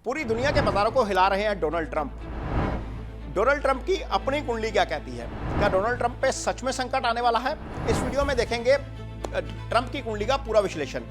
पूरी दुनिया के बाजारों को हिला रहे हैं डोनाल्ड ट्रंप। डोनाल्ड ट्रंप की अपनी कुंडली क्या कहती है? क्या डोनाल्ड ट्रंप पे सच में संकट आने वाला है? इस वीडियो में देखेंगे ट्रंप की कुंडली का पूरा विश्लेषण।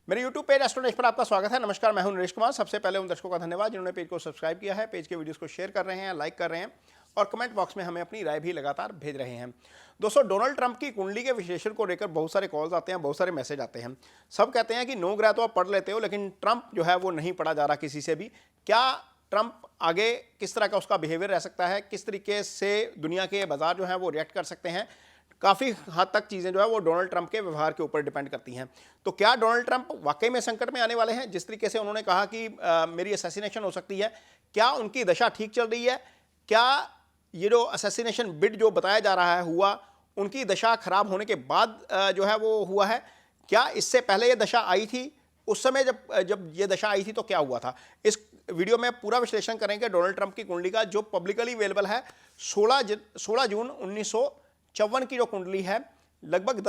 मेरे YouTube पेज एस्ट्रो नरेश पर आपका स्वागत है। नमस्कार, मैं हूं नरेश कुमार। सबसे पहले उन दर्शकों का धन्यवाद जिन्होंने पेज को सब्सक्राइब किया है, पेज के वीडियोस को शेयर कर रहे हैं, लाइक कर रहे हैं और कमेंट बॉक्स में हमें अपनी राय भी लगातार भेज रहे हैं। दोस्तों, डोनाल्ड ट्रंप की कुंडली के विश्लेषण को लेकर बहुत सारे कॉल्स आते हैं, बहुत सारे मैसेज आते हैं। सब कहते हैं कि 9 ग्रह तो आप पढ़ लेते हो, लेकिन ट्रंप जो है वो नहीं पढ़ा जा रहा किसी से भी। क्या ट्रंप आगे किस तरह का उसका बिहेवियर रह सकता है, किस तरीके से दुनिया के बाजार जो है वो रिएक्ट कर सकते हैं, काफ़ी हद तक चीज़ें जो है वो डोनाल्ड ट्रंप के व्यवहार के ऊपर डिपेंड करती हैं। तो क्या डोनाल्ड ट्रंप वाकई में संकट में आने वाले हैं? जिस तरीके से उन्होंने कहा कि मेरी असैसिनेशन हो सकती है, क्या उनकी दशा ठीक चल रही है? क्या ये जो असैसिनेशन बिड जो बताया जा रहा है हुआ, उनकी दशा खराब होने के बाद जो है वो हुआ है? क्या इससे पहले ये दशा आई थी? उस समय जब ये दशा आई थी तो क्या हुआ था? इस वीडियो में पूरा विश्लेषण करेंगे डोनाल्ड ट्रंप की कुंडली का, जो पब्लिकली अवेलेबल है। 16 जून 1954 की जो कुंडली है, लगभग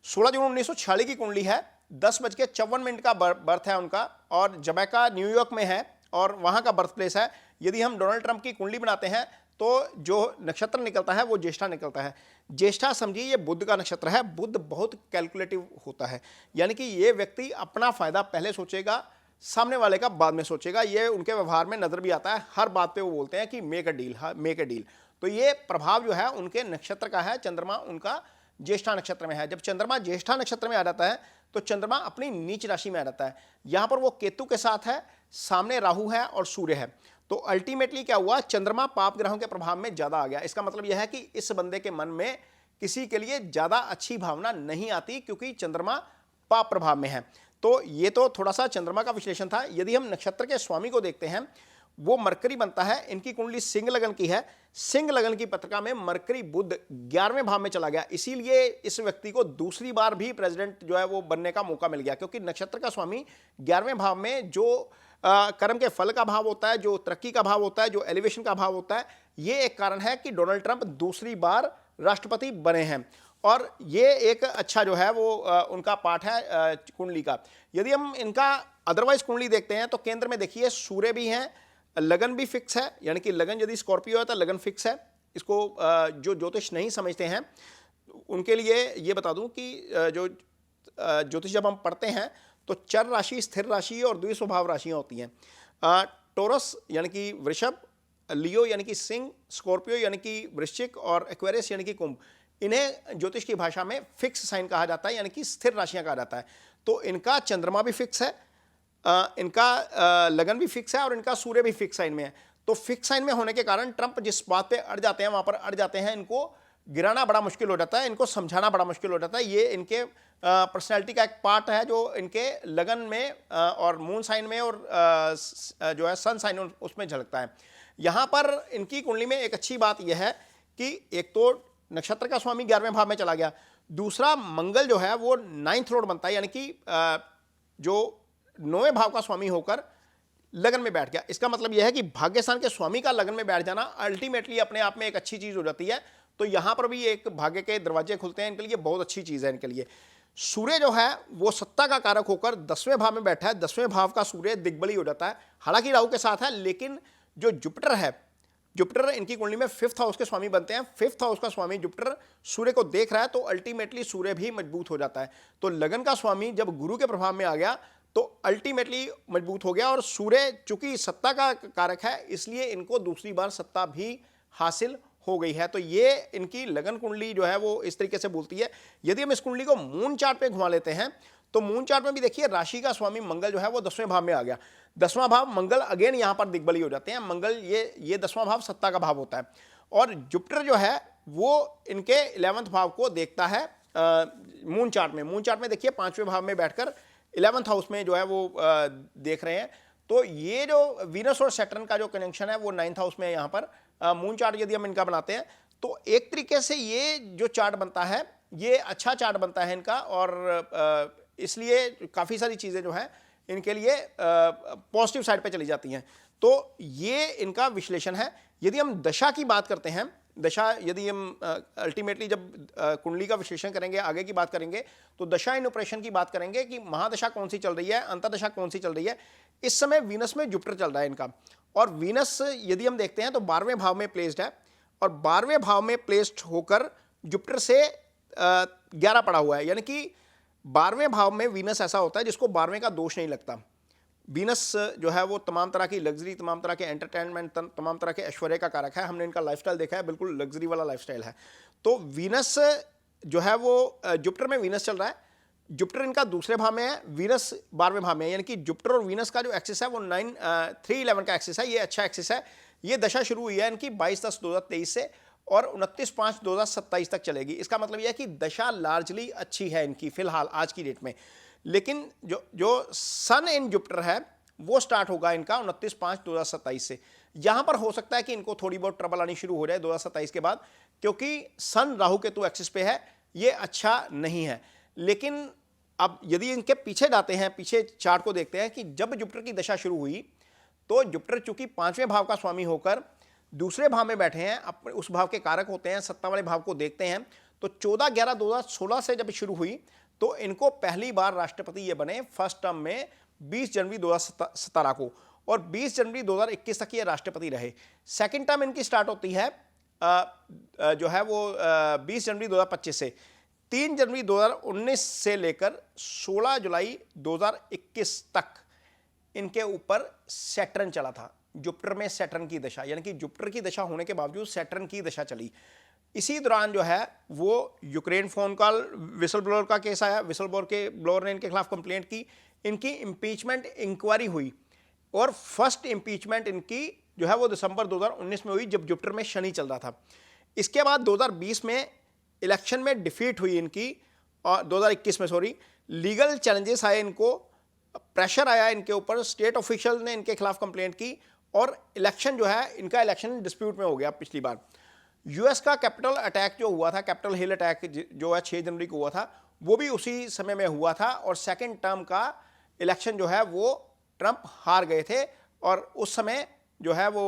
16 जून 1946 की कुंडली है। 10:54 का बर्थ है उनका और जमैका न्यूयॉर्क में है और वहां का बर्थ प्लेस है। यदि हम डोनाल्ड ट्रंप की कुंडली बनाते हैं तो जो नक्षत्र निकलता है वो ज्येष्ठा निकलता है। ज्येष्ठा समझिए ये बुध का नक्षत्र है। बुध बहुत कैलकुलेटिव होता है, यानी कि ये व्यक्ति अपना फायदा पहले सोचेगा, सामने वाले का बाद में सोचेगा। ये उनके व्यवहार में नजर भी आता है। हर बात पे वो बोलते हैं कि मेक अ डील, हाँ मेक अ डील। तो ये प्रभाव जो है उनके नक्षत्र का है। चंद्रमा उनका ज्येष्ठा नक्षत्र में है। जब चंद्रमा ज्येष्ठा नक्षत्र में आ जाता है तो चंद्रमा अपनी नीच राशि में आ जाता है। यहां पर वो केतु के साथ है, सामने राहु है और सूर्य है। तो अल्टीमेटली क्या हुआ, चंद्रमा पाप ग्रहों के प्रभाव में ज्यादा आ गया। इसका मतलब यह है कि इस बंदे के मन में किसी के लिए ज्यादा अच्छी भावना नहीं आती, क्योंकि चंद्रमा पाप प्रभाव में है। तो ये तो थोड़ा सा चंद्रमा का विश्लेषण था। यदि हम नक्षत्र के स्वामी को देखते हैं, वो मरकरी बनता है। इनकी कुंडली सिंह लगन की है। सिंह लगन की पत्रिका में मरकरी बुध 11वें भाव में चला गया। इसीलिए इस व्यक्ति को दूसरी बार भी प्रेसिडेंट जो है वो बनने का मौका मिल गया, क्योंकि नक्षत्र का स्वामी 11वें भाव में जो कर्म के फल का भाव होता है, जो तरक्की का भाव होता है, जो एलिवेशन का भाव होता है, ये एक कारण है कि डोनाल्ड ट्रंप दूसरी बार राष्ट्रपति बने हैं। और ये एक अच्छा जो है वो उनका पार्ट है कुंडली का। यदि हम इनका अदरवाइज कुंडली देखते हैं तो केंद्र में देखिए सूर्य भी हैं, लगन भी फिक्स है, यानी कि लगन यदि स्कॉर्पियो है तो लगन फिक्स है। इसको जो ज्योतिष नहीं समझते हैं उनके लिए ये बता दूं कि जो ज्योतिष जब हम पढ़ते हैं तो चर राशि, स्थिर राशि और द्विस्वभाव राशियां होती हैं। टोरस यानी कि वृषभ, लियो यानी कि सिंह, स्कॉर्पियो यानी कि वृश्चिक और एक्वेरियस यानी कि कुंभ, इन्हें ज्योतिष की भाषा में फिक्स साइन कहा जाता है, यानी कि स्थिर राशियां कहा जाता है। तो इनका चंद्रमा भी फिक्स है, इनका लगन भी फिक्स है और इनका सूर्य भी फिक्स साइन में है। तो फिक्स साइन में होने के कारण ट्रंप जिस बात पे अड़ जाते हैं वहां पर अड़ जाते हैं। इनको गिराना बड़ा मुश्किल हो जाता है, इनको समझाना बड़ा मुश्किल हो जाता है। ये इनके पर्सनैलिटी का एक पार्ट है जो इनके लगन में और मून साइन में और जो है सन साइन उसमें झलकता है। यहां पर इनकी कुंडली में एक अच्छी बात यह है कि एक तो नक्षत्र का स्वामी 11वें भाव में चला गया, दूसरा मंगल जो है वो 9th लॉर्ड बनता है, यानी कि जो 9वें भाव का स्वामी होकर लगन में बैठ गया। इसका मतलब यह है कि भाग्यस्थान के स्वामी का लगन में बैठ जाना अल्टीमेटली अपने आप में एक अच्छी चीज हो जाती है। तो यहां पर भी एक भाग्य के दरवाजे खुलते हैं इनके लिए, बहुत अच्छी चीज है इनके लिए। सूर्य जो है वो सत्ता का कारक होकर 10वें भाव में बैठा है। 10वें भाव का सूर्य दिग्बली हो जाता है, हालांकि राहु के साथ है, लेकिन जो जुपिटर है, जुपिटर इनकी कुंडली में 5th हाउस के स्वामी बनते हैं। 5th हाउस का स्वामी जुपिटर सूर्य को देख रहा है तो अल्टीमेटली सूर्य भी मजबूत हो जाता है। तो लगन का स्वामी जब गुरु के प्रभाव में आ गया तो अल्टीमेटली मजबूत हो गया। और सूर्य चूंकि सत्ता का कारक है, इसलिए इनको दूसरी बार सत्ता भी हासिल हो गई है। तो ये इनकी लगन कुंडली जो है वो इस तरीके से बोलती है। यदि हम इस कुंडली को मून चार्ट पे घुमा लेते हैं तो मून चार्ट में भी देखिए राशि का स्वामी मंगल जो है वो 10वें भाव में आ गया। 10वां भाव मंगल अगेन यहां पर दिग्बली हो जाते हैं। मंगल ये 10वां भाव सत्ता का भाव होता है। और जुपिटर जो है वो इनके 11th भाव को देखता है मून चार्ट में। मून चार्ट में देखिए 5वें भाव में बैठकर 11th हाउस में जो है वो देख रहे हैं। तो ये जो वीनस और सैटर्न का जो कनेक्शन है वो 9th हाउस में यहाँ पर मून चार्ट यदि हम इनका बनाते हैं तो एक तरीके से ये जो चार्ट बनता है ये अच्छा चार्ट बनता है इनका। और इसलिए काफ़ी सारी चीज़ें जो है इनके लिए पॉजिटिव साइड पे चली जाती हैं। तो ये इनका विश्लेषण है। यदि हम दशा की बात करते हैं दशा यदि हम अल्टीमेटली जब कुंडली का विश्लेषण करेंगे, आगे की बात करेंगे, तो दशा इन ऑपरेशन की बात करेंगे कि महादशा कौन सी चल रही है, अंतरदशा कौन सी चल रही है। इस समय वीनस में जुपिटर चल रहा है इनका, और वीनस यदि हम देखते हैं तो 12वें भाव में प्लेस्ड है, और 12वें भाव में प्लेस्ड होकर जुपिटर से 11 पड़ा हुआ है, यानी कि 12वें भाव में वीनस ऐसा होता है जिसको 12वें का दोष नहीं लगता। वीनस जो है वो तमाम तरह की लग्जरी, तमाम तरह के एंटरटेनमेंट, तमाम तरह के ऐश्वर्य का कारक है। हमने इनका लाइफस्टाइल देखा है, बिल्कुल लग्जरी वाला लाइफस्टाइल है। तो वीनस जो है वो जुपिटर में वीनस चल रहा है, जुपिटर इनका दूसरे भाव में है, वीनस 12वें भाव में है, यानी कि जुपिटर और वीनस का जो एक्सिस है वो 311 का एक्सिस है। ये अच्छा एक्सिस है। ये दशा शुरू हुई है इनकी 22/10/2023 से और 29/5/2027 तक चलेगी। इसका मतलब यह है कि दशा लार्जली अच्छी है इनकी फिलहाल आज की डेट में। लेकिन जो सन इन जुपिटर है वो स्टार्ट होगा इनका 29/5/2027 से। यहां पर हो सकता है कि इनको थोड़ी बहुत ट्रबल आनी शुरू हो जाए 2027 के बाद, क्योंकि सन राहु केतु एक्सिस पे है, ये अच्छा नहीं है। लेकिन अब यदि इनके पीछे जाते हैं, पीछे चार्ट को देखते हैं कि जब जुपिटर की दशा शुरू हुई तो जुपिटर चूंकि 5वें भाव का स्वामी होकर दूसरे भाव में बैठे हैं, अपने उस भाव के कारक होते हैं, सत्ता वाले भाव को देखते हैं, तो 14/11/2016 से जब शुरू हुई तो इनको पहली बार राष्ट्रपति ये बने फर्स्ट टर्म में 20 जनवरी 2017 को, और 20 जनवरी 2021 तक ये राष्ट्रपति रहे। सेकंड टर्म इनकी स्टार्ट होती है जो है वो 20 जनवरी 2025 से। 3 जनवरी 2019 से लेकर 16 जुलाई 2021 तक इनके ऊपर सैटर्न चला था। जुपिटर में सैटर्न की दशा, यानी कि जुपिटर की दशा होने के बावजूद सैटर्न की दशा चली। इसी दौरान जो है वो Ukraine phone call, whistle blower का केस आया, विसल ब्लोअर ने इनके खिलाफ कंप्लेंट की, इनकी इंपीचमेंट इंक्वायरी हुई, और फर्स्ट इंपीचमेंट इनकी जो है वो दिसंबर 2019 में हुई जब जुपिटर में शनि चल रहा था। इसके बाद 2020 में इलेक्शन में डिफीट हुई इनकी, और 2021 में सॉरी, लीगल चैलेंजेस आए इनको, प्रेशर आया इनके ऊपर, स्टेट ऑफिशियल ने इनके खिलाफ कंप्लेंट की, और इलेक्शन जो है इनका इलेक्शन डिस्प्यूट में हो गया पिछली बार। यूएस का कैपिटल अटैक जो हुआ था, कैपिटल हिल अटैक जो है 6 जनवरी को हुआ था, वो भी उसी समय में हुआ था, और सेकंड टर्म का इलेक्शन जो है वो ट्रंप हार गए थे, और उस समय जो है वो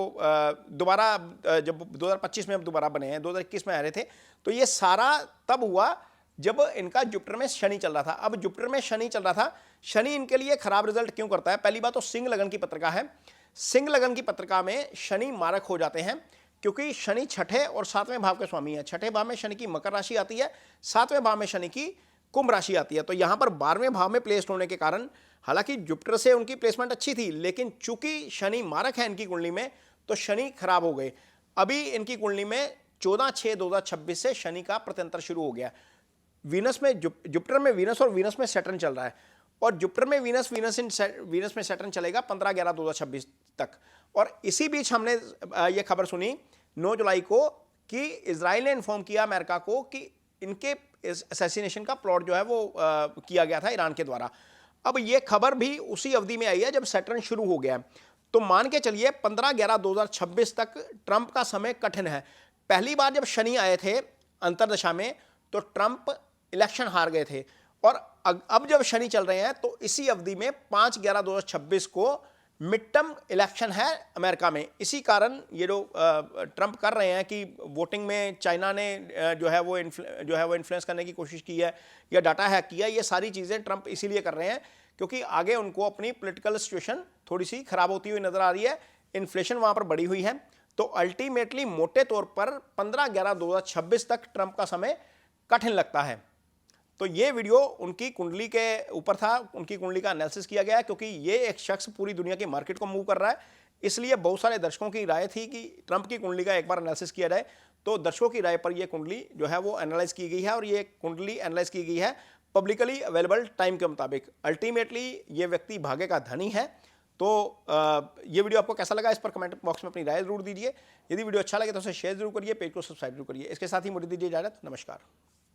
दोबारा जब 2025 में अब दोबारा बने हैं, 2021 में आ रहे थे, तो ये सारा तब हुआ जब इनका जुपिटर में शनि चल रहा था। अब जुपिटर में शनि चल रहा था, शनि इनके लिए खराब रिजल्ट क्यों करता है? पहली बात तो सिंह लगन की पत्रिका है, सिंह लगन की पत्रिका में शनि मारक हो जाते हैं, क्योंकि शनि छठे और 7वें भाव के स्वामी है। छठे भाव में शनि की मकर राशि आती है, 7वें भाव में शनि की कुंभ राशि आती है। तो यहां पर 12वें भाव में प्लेस्ड होने के कारण, हालांकि जुपिटर से उनकी प्लेसमेंट अच्छी थी, लेकिन चूंकि शनि मारक है इनकी कुंडली में, तो शनि खराब हो गए। अभी इनकी कुंडली में 14/6/2026 से शनि का प्रत्यंतर शुरू हो गया। वीनस में जुपिटर में वीनस और वीनस में सैटर्न चल रहा है, और जुपिटर में वीनस में सैटर्न चलेगा 15/11/2026 तक। और इसी बीच हमने ये खबर सुनी 9 जुलाई को कि इजराइल ने इन्फॉर्म किया अमेरिका को कि इनके असैसिनेशन का प्लॉट जो है वो किया गया था ईरान के द्वारा। अब ये खबर भी उसी अवधि में आई है जब सैटर्न शुरू हो गया। तो मान के चलिए 15/11/2026 तक ट्रंप का समय कठिन है। पहली बार जब शनि आए थे अंतरदशा में तो ट्रंप इलेक्शन हार गए थे, और अब जब शनि चल रहे हैं तो इसी अवधि में 5/11/2026 को मिड टर्म इलेक्शन है अमेरिका में। इसी कारण ये जो ट्रंप कर रहे हैं कि वोटिंग में चाइना ने जो है वो इन्फ्लुएंस करने की कोशिश की है या डाटा हैक किया, ये सारी चीज़ें ट्रंप इसीलिए कर रहे हैं क्योंकि आगे उनको अपनी पॉलिटिकल सिचुएशन थोड़ी सी खराब होती हुई नजर आ रही है। इन्फ्लेशन वहाँ पर बढ़ी हुई है, तो अल्टीमेटली मोटे तौर पर 15/11/2026 तक ट्रंप का समय कठिन लगता है। तो ये वीडियो उनकी कुंडली के ऊपर था, उनकी कुंडली का एनालिसिस किया गया क्योंकि ये एक शख्स पूरी दुनिया की मार्केट को मूव कर रहा है, इसलिए बहुत सारे दर्शकों की राय थी कि ट्रंप की कुंडली का एक बार एनालिसिस किया जाए। तो दर्शकों की राय पर यह कुंडली जो है वो एनालाइज की गई है, और ये कुंडली एनालाइज की गई है पब्लिकली अवेलेबल टाइम के मुताबिक। अल्टीमेटली ये व्यक्ति भाग्य का धनी है। तो ये वीडियो आपको कैसा लगा, इस पर कमेंट बॉक्स में अपनी राय जरूर दीजिए। यदि वीडियो अच्छा लगे तो उसे शेयर जरूर करिए, पेज को सब्सक्राइब जरूर करिए। इसके साथ ही मुझे दीजिए इजाजत, नमस्कार।